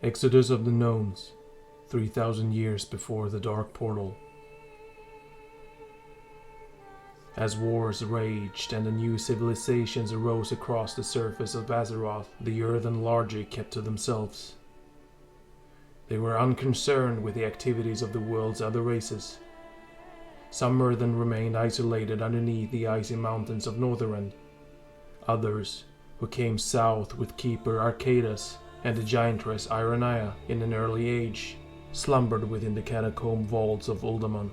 Exodus of the Gnomes, 3,000 years before the Dark Portal. As wars raged and the new civilizations arose across the surface of Azeroth, the Earthen Largy kept to themselves. They were unconcerned with the activities of the world's other races. Some Earthen remained isolated underneath the icy mountains of Northrend. Others, who came south with Keeper Arcadas and the giantress Ironaya in an early age, slumbered within the catacomb vaults of Uldaman.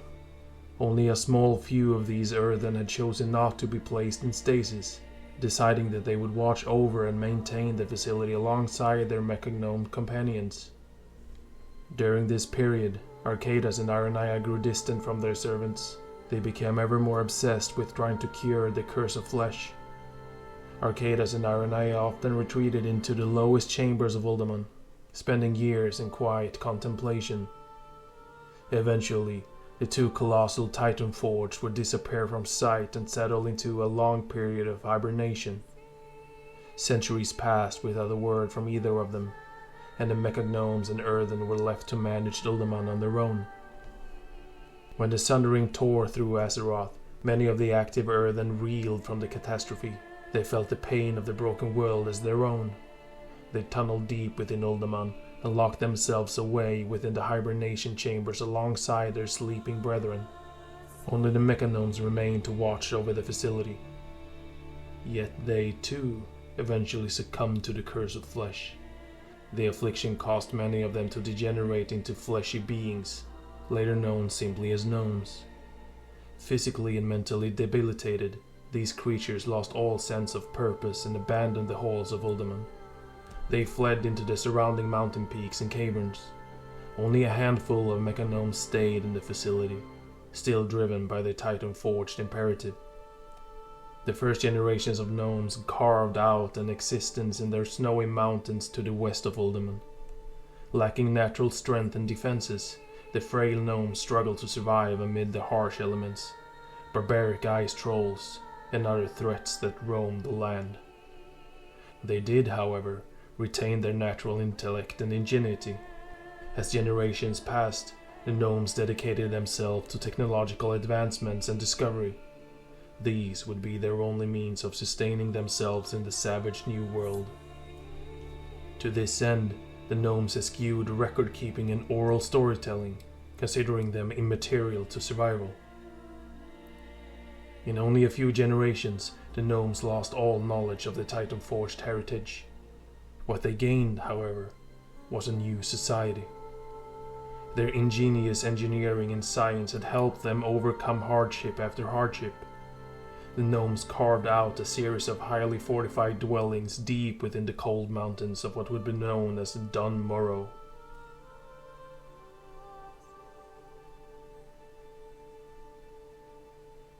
Only a small few of these Earthen had chosen not to be placed in stasis, deciding that they would watch over and maintain the facility alongside their mecha-gnome companions. During this period, Arcadas and Ironaya grew distant from their servants. They became ever more obsessed with trying to cure the curse of flesh. Arcadas and Ironaya often retreated into the lowest chambers of Uldaman, spending years in quiet contemplation. Eventually, the two colossal Titan Forges would disappear from sight and settle into a long period of hibernation. Centuries passed without a word from either of them, and the mecha-gnomes and Earthen were left to manage Uldaman on their own. When the Sundering tore through Azeroth, many of the active Earthen reeled from the catastrophe. They felt the pain of the broken world as their own. They tunneled deep within Uldaman and locked themselves away within the hibernation chambers alongside their sleeping brethren. Only the mecha-gnomes remained to watch over the facility. Yet they, too, eventually succumbed to the curse of flesh. The affliction caused many of them to degenerate into fleshy beings, later known simply as gnomes. Physically and mentally debilitated, these creatures lost all sense of purpose and abandoned the halls of Uldaman. They fled into the surrounding mountain peaks and caverns. Only a handful of mecha-gnomes stayed in the facility, still driven by the Titan-forged imperative. The first generations of gnomes carved out an existence in their snowy mountains to the west of Uldaman. Lacking natural strength and defenses, the frail gnomes struggled to survive amid the harsh elements, barbaric ice trolls, and other threats that roamed the land. They did, however, retain their natural intellect and ingenuity. As generations passed, the gnomes dedicated themselves to technological advancements and discovery. These would be their only means of sustaining themselves in the savage new world. To this end, the gnomes eschewed record-keeping and oral storytelling, considering them immaterial to survival. In only a few generations, the gnomes lost all knowledge of the Titan-forged heritage. What they gained, however, was a new society. Their ingenious engineering and science had helped them overcome hardship after hardship. The gnomes carved out a series of highly fortified dwellings deep within the cold mountains of what would be known as Dun Morrow.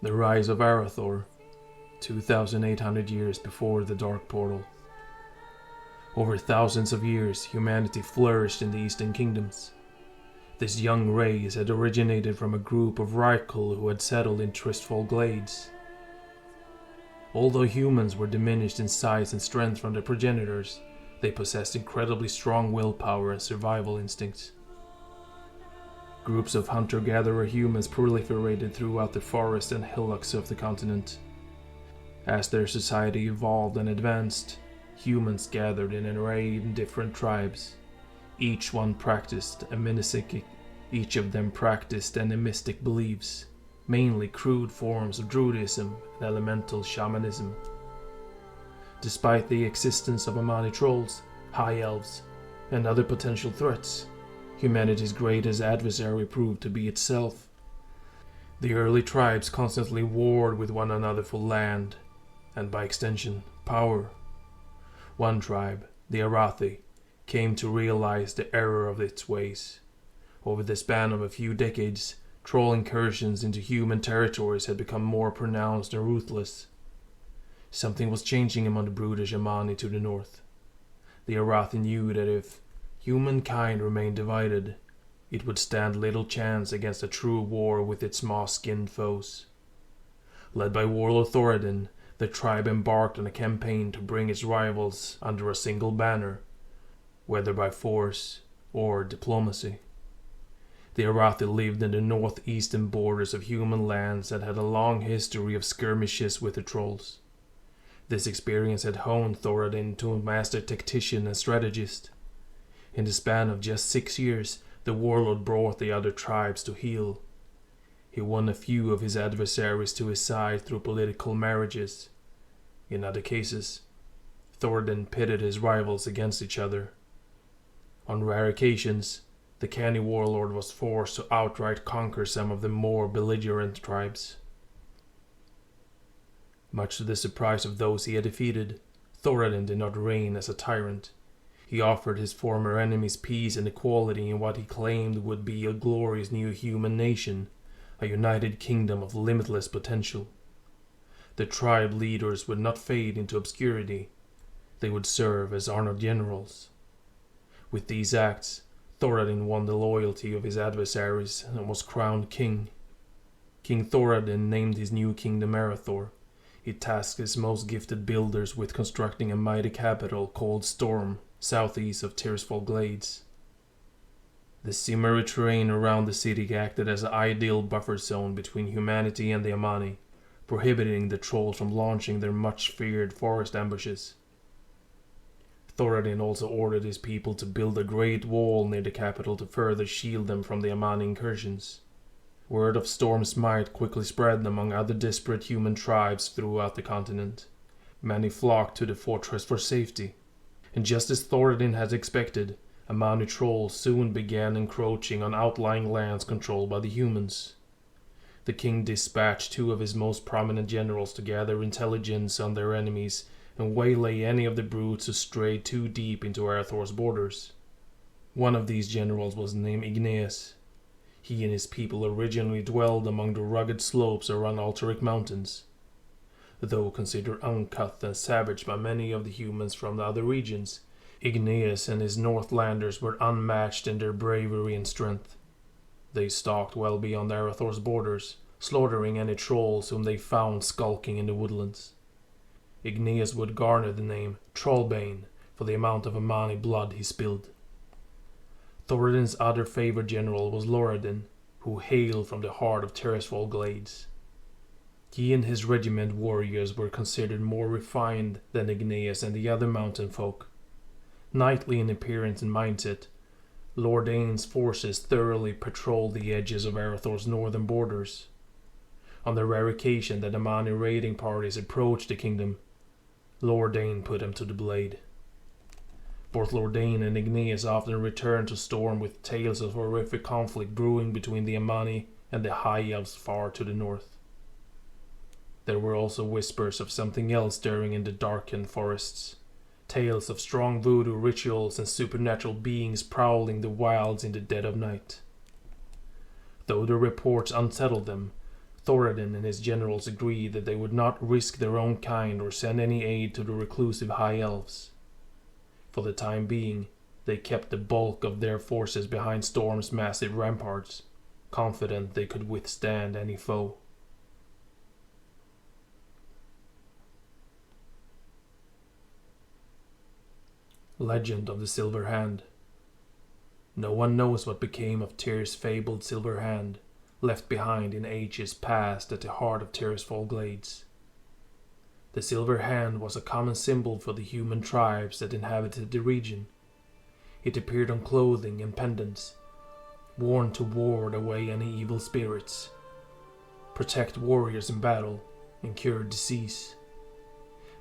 The rise of Arathor, 2,800 years before the Dark Portal. Over thousands of years, humanity flourished in the Eastern Kingdoms. This young race had originated from a group of Rykel who had settled in Tristfall Glades. Although humans were diminished in size and strength from their progenitors, they possessed incredibly strong willpower and survival instincts. Groups of hunter-gatherer humans proliferated throughout the forests and hillocks of the continent. As their society evolved and advanced, humans gathered in an array of different tribes. Each of them practiced animistic beliefs, mainly crude forms of druidism and elemental shamanism. Despite the existence of Amani trolls, high elves, and other potential threats, humanity's greatest adversary proved to be itself. The early tribes constantly warred with one another for land, and by extension, power. One tribe, the Arathi, came to realize the error of its ways. Over the span of a few decades, troll incursions into human territories had become more pronounced and ruthless. Something was changing among the brutish Amani to the north. The Arathi knew that if humankind remained divided, it would stand little chance against a true war with its moss-skinned foes. Led by warlord Thoradin, the tribe embarked on a campaign to bring its rivals under a single banner. whether by force or diplomacy. The Arathi lived in the northeastern borders of human lands that had a long history of skirmishes with the trolls. This experience had honed Thoradin into a master tactician and strategist. In the span of just 6 years, the warlord brought the other tribes to heel. He won a few of his adversaries to his side through political marriages. In other cases, Thoradin pitted his rivals against each other. On rare occasions, the canny warlord was forced to outright conquer some of the more belligerent tribes. Much to the surprise of those he had defeated, Thoradin did not reign as a tyrant. He offered his former enemies peace and equality in what he claimed would be a glorious new human nation, a united kingdom of limitless potential. The tribe leaders would not fade into obscurity. They would serve as honored generals. With these acts, Thoradin won the loyalty of his adversaries and was crowned king. King Thoradin named his new kingdom Arathor. He tasked his most gifted builders with constructing a mighty capital called Storm, southeast of Tirisfal Glades. The shimmery terrain around the city acted as an ideal buffer zone between humanity and the Amani, prohibiting the trolls from launching their much-feared forest ambushes. Thoradin also ordered his people to build a great wall near the capital to further shield them from the Amani incursions. Word of Storm's might quickly spread among other disparate human tribes throughout the continent. Many flocked to the fortress for safety, and just as Thoradin had expected, Amani trolls soon began encroaching on outlying lands controlled by the humans. The king dispatched 2 of his most prominent generals to gather intelligence on their enemies and waylay any of the brutes who strayed too deep into Arathor's borders. One of these generals was named Igneus. He and his people originally dwelled among the rugged slopes around Altaric Mountains. Though considered uncouth and savage by many of the humans from the other regions, Igneus and his Northlanders were unmatched in their bravery and strength. They stalked well beyond Arathor's borders, slaughtering any trolls whom they found skulking in the woodlands. Igneus would garner the name Trollbane for the amount of Amani blood he spilled. Thoradin's other favored general was Loradin, who hailed from the heart of Tirisfal Glades. He and his regiment warriors were considered more refined than Igneus and the other mountain folk. Knightly in appearance and mindset, Lordain's forces thoroughly patrolled the edges of Arathor's northern borders. On the rare occasion that Amani raiding parties approached the kingdom, Lordain put him to the blade. Both Lordain and Igneus often returned to Storm with tales of horrific conflict brewing between the Amani and the High Elves far to the north. There were also whispers of something else stirring in the darkened forests, tales of strong voodoo rituals and supernatural beings prowling the wilds in the dead of night. Though the reports unsettled them, Thoradin and his generals agreed that they would not risk their own kind or send any aid to the reclusive High Elves. For the time being, they kept the bulk of their forces behind Storm's massive ramparts, confident they could withstand any foe. Legend of the Silver Hand. No one knows what became of Tyr's fabled Silver Hand, left behind in ages past at the heart of Tirisfal Glades. The Silver Hand was a common symbol for the human tribes that inhabited the region. It appeared on clothing and pendants, worn to ward away any evil spirits, protect warriors in battle, and cure disease.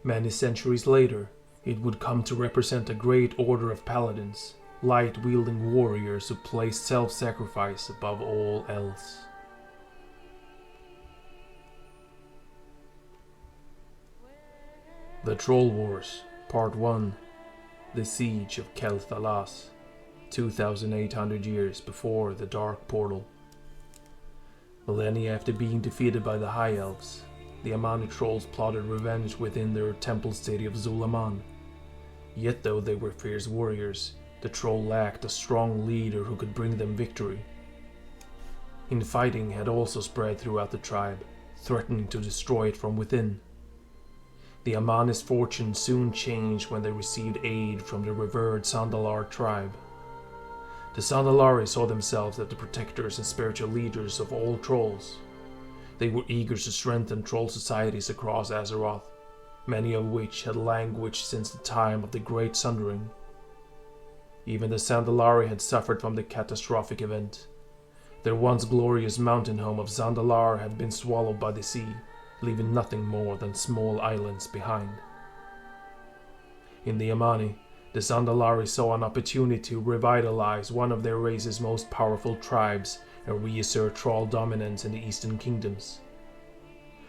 Many centuries later, it would come to represent a great order of paladins, light-wielding warriors who placed self-sacrifice above all else. The Troll Wars, Part 1. The Siege of Kel'Thalas, 2,800 years before the Dark Portal. Millennia after being defeated by the High Elves, the Amani trolls plotted revenge within their temple city of Zulaman. Yet though they were fierce warriors, the troll lacked a strong leader who could bring them victory. Infighting had also spread throughout the tribe, threatening to destroy it from within. The Amani's fortune soon changed when they received aid from the revered Zandalar tribe. The Zandalari saw themselves as the protectors and spiritual leaders of all trolls. They were eager to strengthen troll societies across Azeroth, many of which had languished since the time of the Great Sundering. Even the Zandalari had suffered from the catastrophic event. Their once glorious mountain home of Zandalar had been swallowed by the sea, leaving nothing more than small islands behind. In the Amani, the Zandalari saw an opportunity to revitalize one of their race's most powerful tribes and reassert troll dominance in the Eastern Kingdoms.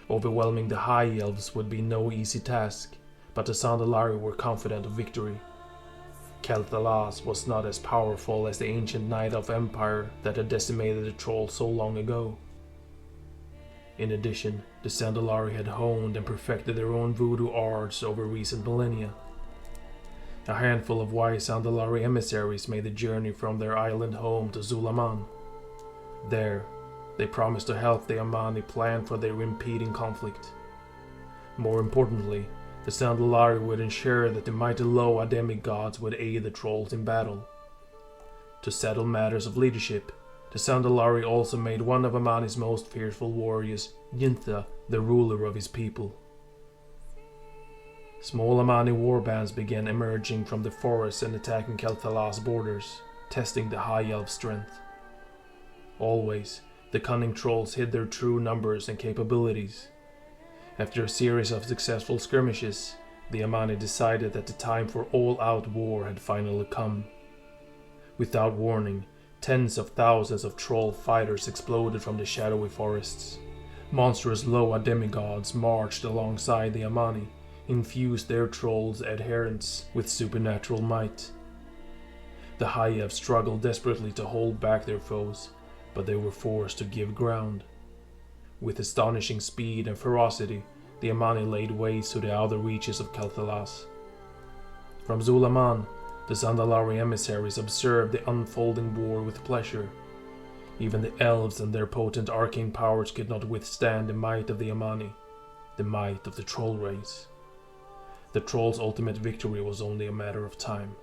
Overwhelming the High Elves would be no easy task, but the Zandalari were confident of victory. Kel'Thalas was not as powerful as the ancient Night Elf Empire that had decimated the trolls so long ago. In addition, the Zandalari had honed and perfected their own voodoo arts over recent millennia. A handful of wise Zandalari emissaries made the journey from their island home to Zulaman. There, they promised to help the Amani plan for their impending conflict. More importantly, the Zandalari would ensure that the mighty Loa demigods would aid the trolls in battle. To settle matters of leadership, the Zandalari also made one of Amani's most fearful warriors, Yintha, the ruler of his people. Small Amani warbands began emerging from the forests and attacking Kel'Thalas' borders, testing the High Elf strength. Always, the cunning trolls hid their true numbers and capabilities. After a series of successful skirmishes, the Amani decided that the time for all-out war had finally come. Without warning, tens of thousands of troll fighters exploded from the shadowy forests. Monstrous Loa demigods marched alongside the Amani, infused their trolls' adherents with supernatural might. The High Elves struggled desperately to hold back their foes, but they were forced to give ground. With astonishing speed and ferocity, the Amani laid waste to the outer reaches of Kel'Thalas. From Zulaman, the Zandalari emissaries observed the unfolding war with pleasure. Even the elves and their potent arcane powers could not withstand the might of the Amani, the might of the troll race. The trolls' ultimate victory was only a matter of time.